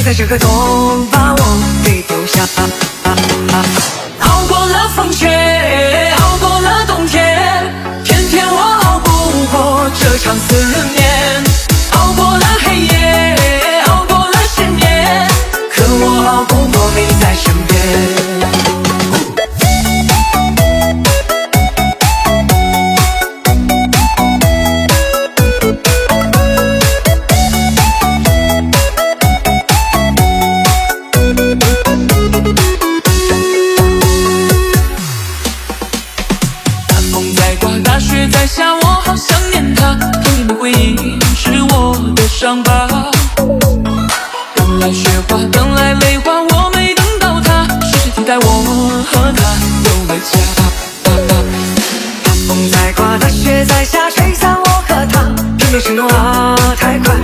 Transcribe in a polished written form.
在这个冬把我给丢下。熬过了风雪，熬过了冬天，偏偏我熬不过这场思念。熬过了黑夜，熬过了10年，可我熬不过你在身边。大雪在下，我好想念他，童年的回忆是我的伤疤。等来雪花，等来泪花，我没等到他，是谁替代我和他有了家？大风在刮，大雪在下，吹散我和他，偏偏承诺啊太快。